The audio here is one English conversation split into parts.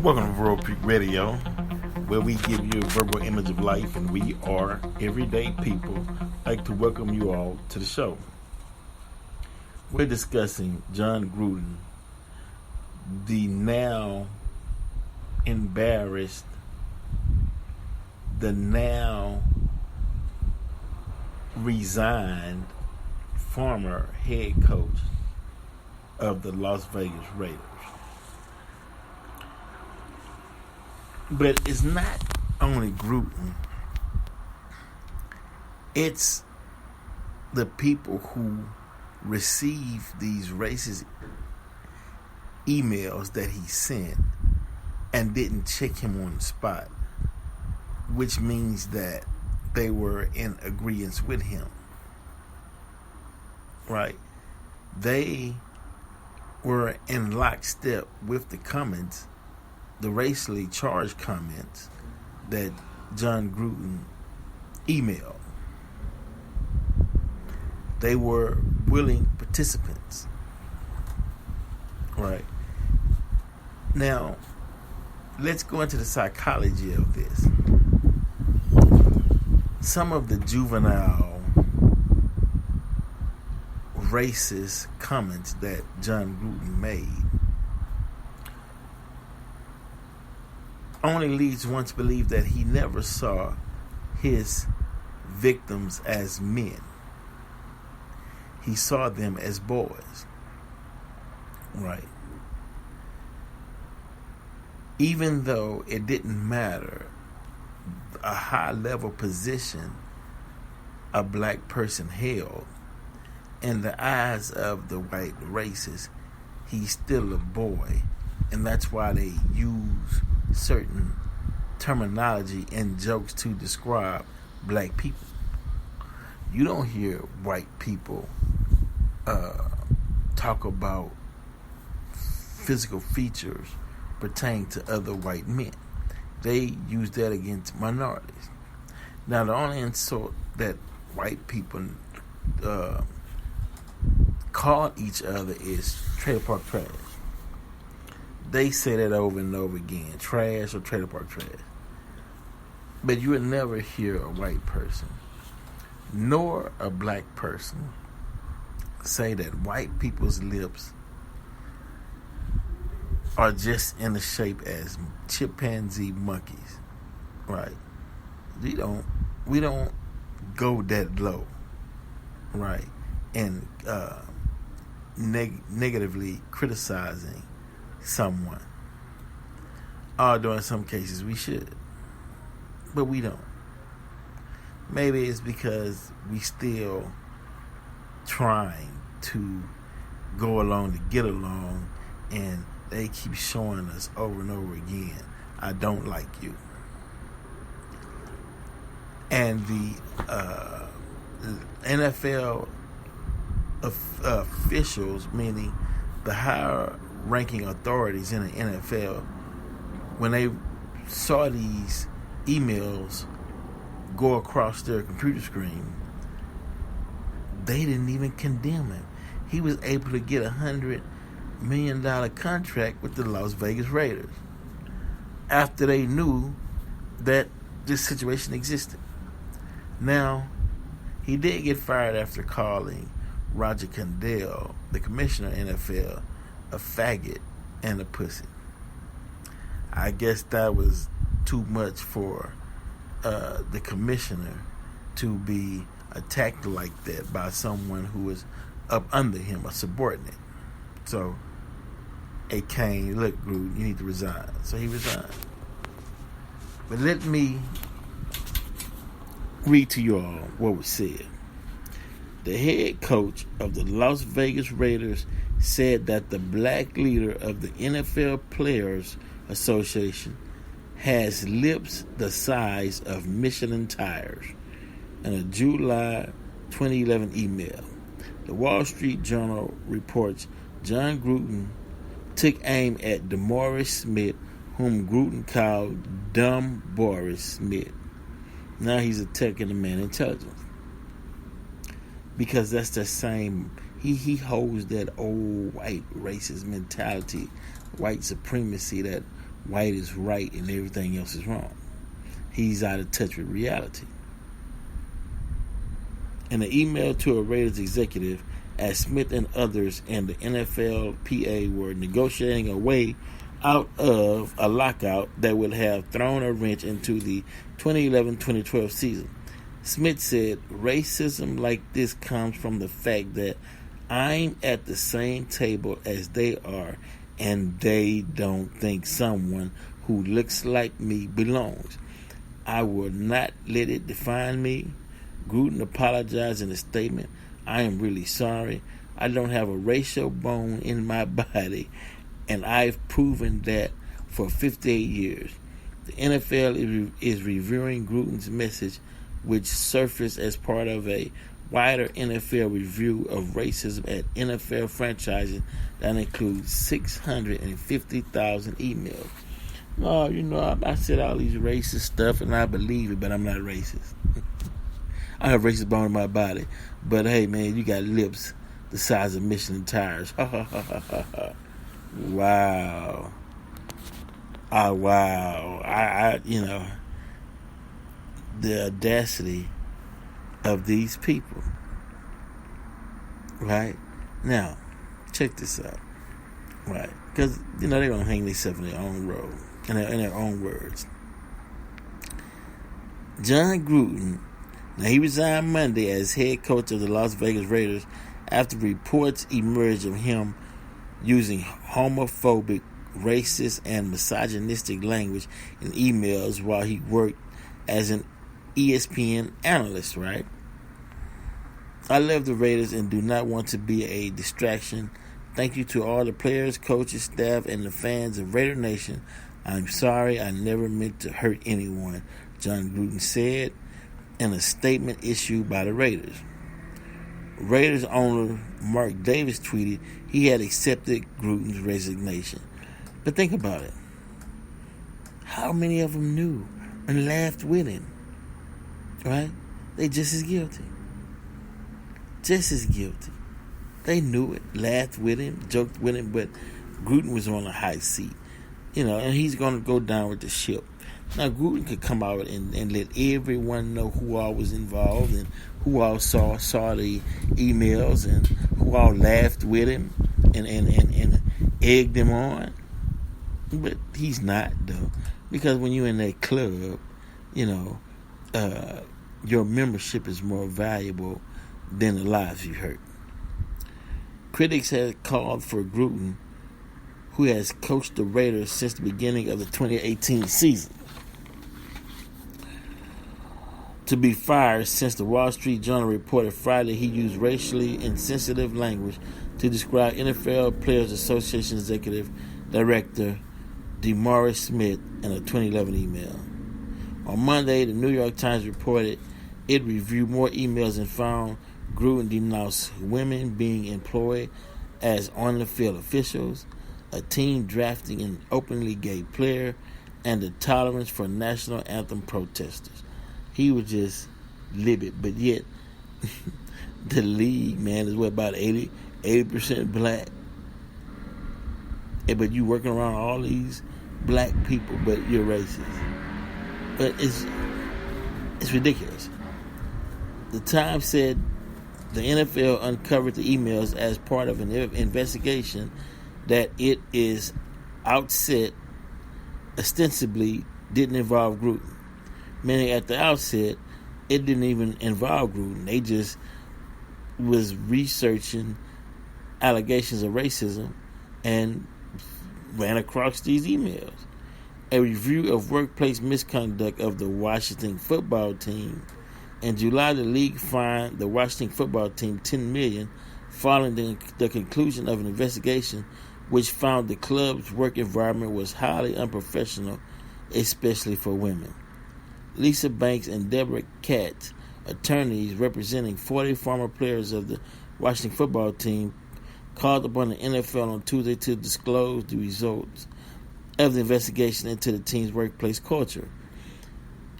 Welcome to Rural Peak Radio, where we give you a verbal image of life, and we are everyday people. I'd like to welcome you all to the show. We're discussing Jon Gruden, the now embarrassed, the now resigned former head coach of the Las Vegas Raiders. But it's not only Gruden. It's the people who receive these racist emails that he sent and didn't check him on the spot, which means that they were in agreement with him. Right? They were in lockstep with the comments, the racially charged comments that Jon Gruden emailed. They were willing participants. Right. Now, let's go into the psychology of this. Some of the juvenile racist comments that Jon Gruden made only leads one to believe that he never saw his victims as men. He saw them as boys. Right. Even though it didn't matter a high level position a black person held, in the eyes of the white races, he's still a boy. And that's why they use certain terminology and jokes to describe black people. You don't hear white people talk about physical features pertaining to other white men. They use that against minorities. Now, the only insult that white people call each other is trailer park trash. They say that over and over again, trash or trailer park trash. But you would never hear a white person, nor a black person, say that white people's lips are just in the shape as chimpanzee monkeys. Right? We don't go that low. Right? And negatively criticizing someone. Although in some cases we should. But we don't. Maybe it's because we still trying to go along to get along, and they keep showing us over and over again, I don't like you. And the NFL officials, meaning the higher ranking authorities in the NFL, when they saw these emails go across their computer screen, they didn't even condemn him. He was able to get $100 million contract with the Las Vegas Raiders after they knew that this situation existed. Now, he did get fired after calling Roger Goodell, the commissioner of NFL, a faggot and a pussy. I guess that was too much for the commissioner to be attacked like that by someone who was up under him, a subordinate. So it came, look, Gruden, you need to resign. So he resigned. But let me read to you all what was said. The head coach of the Las Vegas Raiders said that the black leader of the NFL Players Association has lips the size of Michelin tires in a July 2011 email. The Wall Street Journal reports Jon Gruden took aim at DeMaurice Smith, whom Gruden called Dumb Boris Smith. Now he's attacking the man intelligence. Because that's the same, he holds that old white racist mentality, white supremacy that white is right and everything else is wrong. He's out of touch with reality. In an email to a Raiders executive, as Smith and others in the NFLPA were negotiating a way out of a lockout that would have thrown a wrench into the 2011-2012 season, Smith said, "Racism like this comes from the fact that I'm at the same table as they are, and they don't think someone who looks like me belongs. I will not let it define me." Gruden apologized in a statement. "I am really sorry. I don't have a racial bone in my body, and I've proven that for 58 years. The NFL is reviewing Gruden's message, which surfaced as part of a wider NFL review of racism at NFL franchises that includes 650,000 emails. Oh, I said all these racist stuff, and I believe it, but I'm not racist. I have racist bone in my body. But hey, man, you got lips the size of Michelin tires. Wow. Wow. The audacity of these people. Right? Now, check this out. Right? Because, they're going to hang themselves in their own road, in their own words. Jon Gruden, now he resigned Monday as head coach of the Las Vegas Raiders after reports emerged of him using homophobic, racist, and misogynistic language in emails while he worked as an ESPN analyst, right? "I love the Raiders and do not want to be a distraction. Thank you to all the players, coaches, staff, and the fans of Raider Nation. I'm sorry, I never meant to hurt anyone," Jon Gruden said in a statement issued by the Raiders. Raiders owner Mark Davis tweeted he had accepted Gruden's resignation. But think about it. How many of them knew and laughed with him? Right? They just as guilty. Just as guilty. They knew it, laughed with him, joked with him, but Gruden was on a high seat. And he's going to go down with the ship. Now, Gruden could come out and let everyone know who all was involved and who all saw the emails and who all laughed with him and egged him on. But he's not, though. Because when you're in that club, your membership is more valuable than the lives you hurt. Critics have called for Gruden, who has coached the Raiders since the beginning of the 2018 season, to be fired since the Wall Street Journal reported Friday he used racially insensitive language to describe NFL Players Association Executive Director DeMaurice Smith in a 2011 email. On Monday, the New York Times reported it reviewed more emails and found Gruden denounced women being employed as on-the-field officials, a team drafting an openly gay player, and the tolerance for national anthem protesters. He was just livid, but yet the league, man, is about 80% black. But you working around all these black people, but you're racist. But it's ridiculous. The Times said the NFL uncovered the emails as part of an investigation that it is outset ostensibly didn't involve Gruden. Meaning at the outset, it didn't even involve Gruden. They just was researching allegations of racism and ran across these emails. A review of workplace misconduct of the Washington football team. In July, the league fined the Washington football team $10 million following the conclusion of an investigation which found the club's work environment was highly unprofessional, especially for women. Lisa Banks and Deborah Katz, attorneys representing 40 former players of the Washington football team, called upon the NFL on Tuesday to disclose the results of the investigation into the team's workplace culture.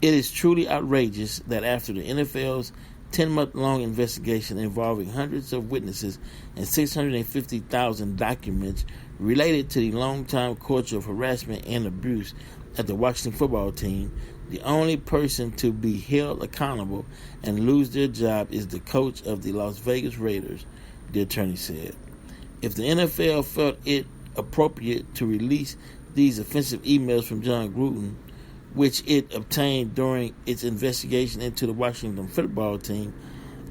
It is truly outrageous that after the NFL's 10-month-long investigation involving hundreds of witnesses and 650,000 documents related to the long-time culture of harassment and abuse at the Washington football team. The only person to be held accountable and lose their job is the coach of the Las Vegas Raiders, the attorney said. If the NFL felt it appropriate to release these offensive emails from Jon Gruden, which it obtained during its investigation into the Washington football team,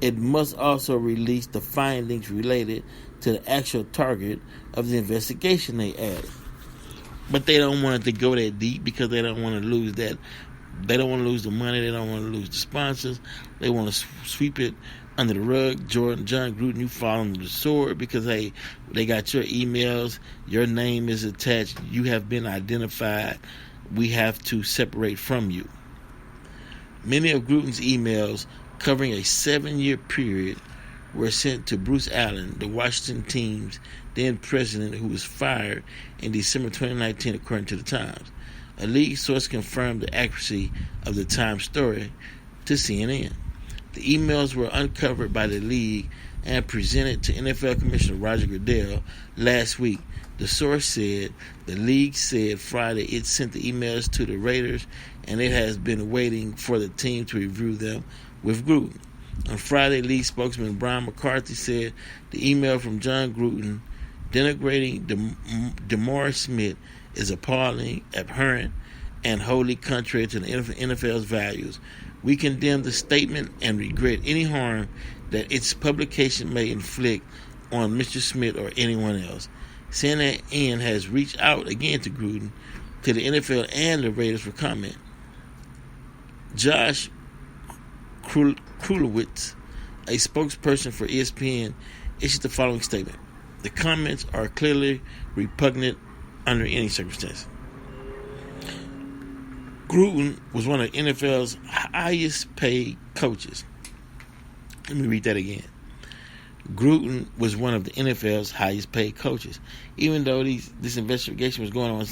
it must also release the findings related to the actual target of the investigation, they added. But they don't want it to go that deep because they don't want to lose that. They don't want to lose the money. They don't want to lose the sponsors. They want to sweep it under the rug. Jon Gruden, you fall under the sword because, hey, they got your emails. Your name is attached. You have been identified. We have to separate from you. Many of Gruden's emails, covering a 7-year period, were sent to Bruce Allen, the Washington team's then president, who was fired in December 2019, according to the Times. A league source confirmed the accuracy of the Times story to CNN. The emails were uncovered by the league and presented to NFL Commissioner Roger Goodell last week. The source said the league said Friday it sent the emails to the Raiders and it has been waiting for the team to review them with Gruden. On Friday, league spokesman Brian McCarthy said the email from Jon Gruden denigrating DeMaurice Smith is appalling, abhorrent, and wholly contrary to the NFL's values. We condemn the statement and regret any harm that its publication may inflict on Mr. Smith or anyone else. CNN has reached out again to Gruden, to the NFL and the Raiders for comment. Josh Krulowitz, a spokesperson for ESPN, issued the following statement. The comments are clearly repugnant under any circumstance. Gruden was one of the NFL's highest paid coaches. Let me read that again. Gruden was one of the NFL's highest paid coaches. Even though this investigation was going on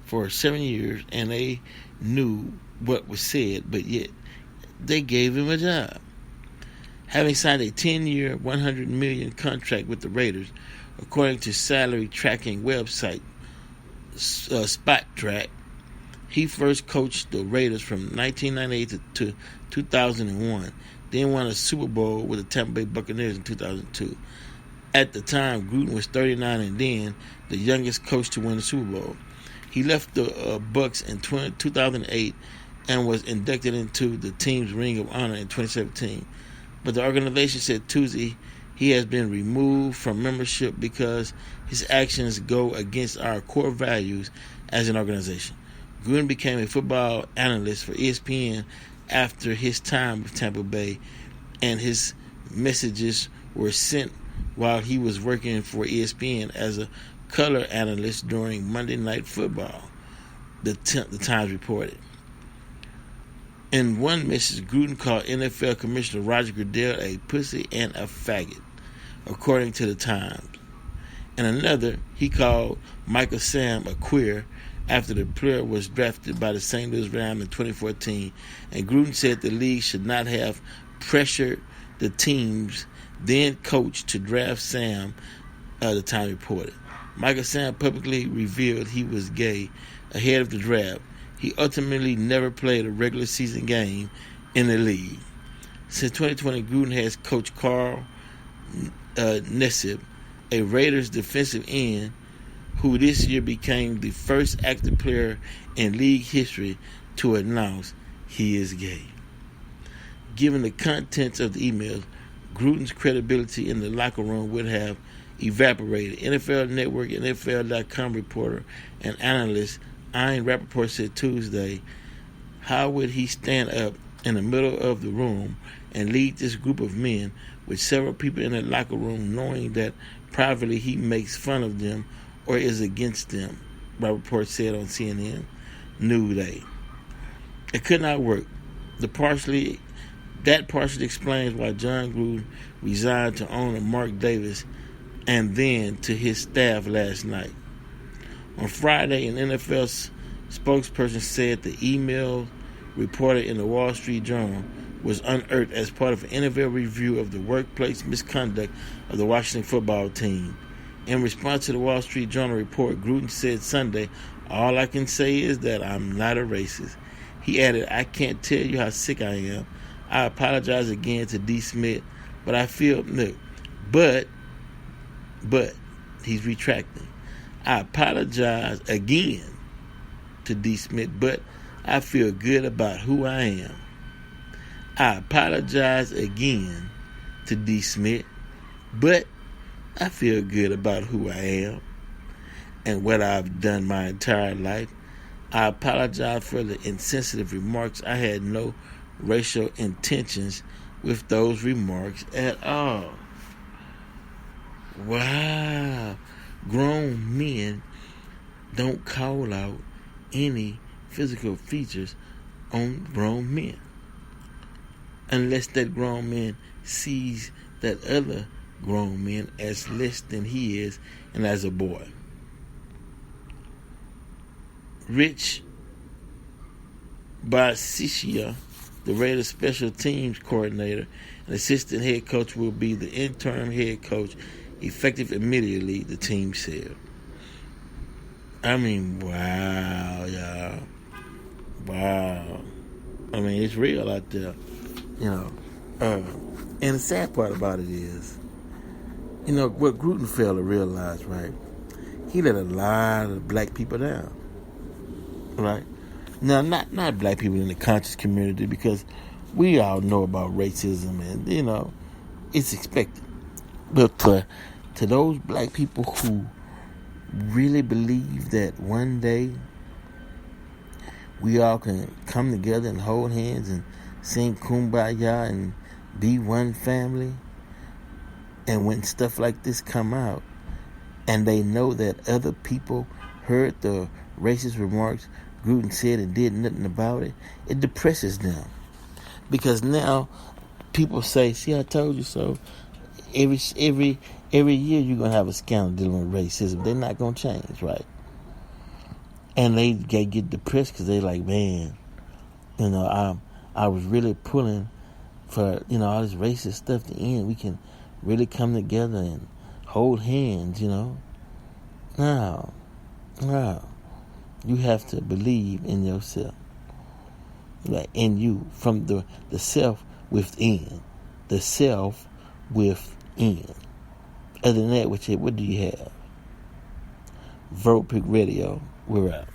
for 7 years and they knew what was said, but yet they gave him a job. Having signed a 10-year, $100 million contract with the Raiders, according to salary tracking website Spot Track, he first coached the Raiders from 1998 to 2001, then won a Super Bowl with the Tampa Bay Buccaneers in 2002. At the time, Gruden was 39 and then the youngest coach to win the Super Bowl. He left the Bucs in 2008 and was inducted into the team's Ring of Honor in 2017. But the organization said Tuesday he has been removed from membership because his actions go against our core values as an organization. Gruden became a football analyst for ESPN after his time with Tampa Bay, and his messages were sent while he was working for ESPN as a color analyst during Monday Night Football, the Times reported. In one message, Gruden called NFL Commissioner Roger Goodell a pussy and a faggot, according to the Times. In another, he called Michael Sam a queer after the player was drafted by the St. Louis Rams in 2014, and Gruden said the league should not have pressured the team's then coach to draft Sam, the Times reported. Michael Sam publicly revealed he was gay ahead of the draft. He ultimately never played a regular season game in the league. Since 2020, Gruden has coached Carl Nassib, a Raiders defensive end, who this year became the first active player in league history to announce he is gay. Given the contents of the emails, Gruden's credibility in the locker room would have evaporated. NFL Network, NFL.com reporter and analyst Ian Rappaport said Tuesday, how would he stand up in the middle of the room and lead this group of men with several people in the locker room knowing that privately he makes fun of them or is against them, Rappaport said on CNN New Day. It could not work. That partially explains why Jon Gruden resigned to owner Mark Davis and then to his staff last night. On Friday, an NFL spokesperson said the email reported in the Wall Street Journal was unearthed as part of an NFL review of the workplace misconduct of the Washington football team. In response to the Wall Street Journal report, Gruden said Sunday, "All I can say is that I'm not a racist." He added, "I can't tell you how sick I am. I apologize again to D. Smith, but I feel, look, but, he's retracting. I apologize again to D. Smith, but I feel good about who I am. I apologize again to D. Smith, but I feel good about who I am and what I've done my entire life. I apologize for the insensitive remarks. I had no racial intentions with those remarks at all." Wow. Grown men don't call out any physical features on grown men unless that grown man sees that other grown man as less than he is and as a boy. Rich Bisaccia, the Raiders special teams coordinator and assistant head coach, will be the interim head coach effective immediately, the team said. I mean, wow, y'all. Wow. I mean, it's real out there, you know. And the sad part about it is, you know, what Gruden failed to realize, right? He let a lot of black people down, right? Now, not black people in the conscious community, because we all know about racism and, you know, it's expected. But to those black people who really believe that one day we all can come together and hold hands and sing Kumbaya and be one family, and when stuff like this come out and they know that other people heard the racist remarks Gruden said and did nothing about it, it depresses them. Because now people say, "See, I told you so." Every year you're going to have a scandal dealing with racism. They're not going to change, right? And they get depressed because they're like, man, you know, I was really pulling for, you know, all this racist stuff to end. We can really come together and hold hands, you know. No. You have to believe in yourself. Like in you, from the self within. The self within. Other than that, what do you have? Vote Pick Radio. We're out.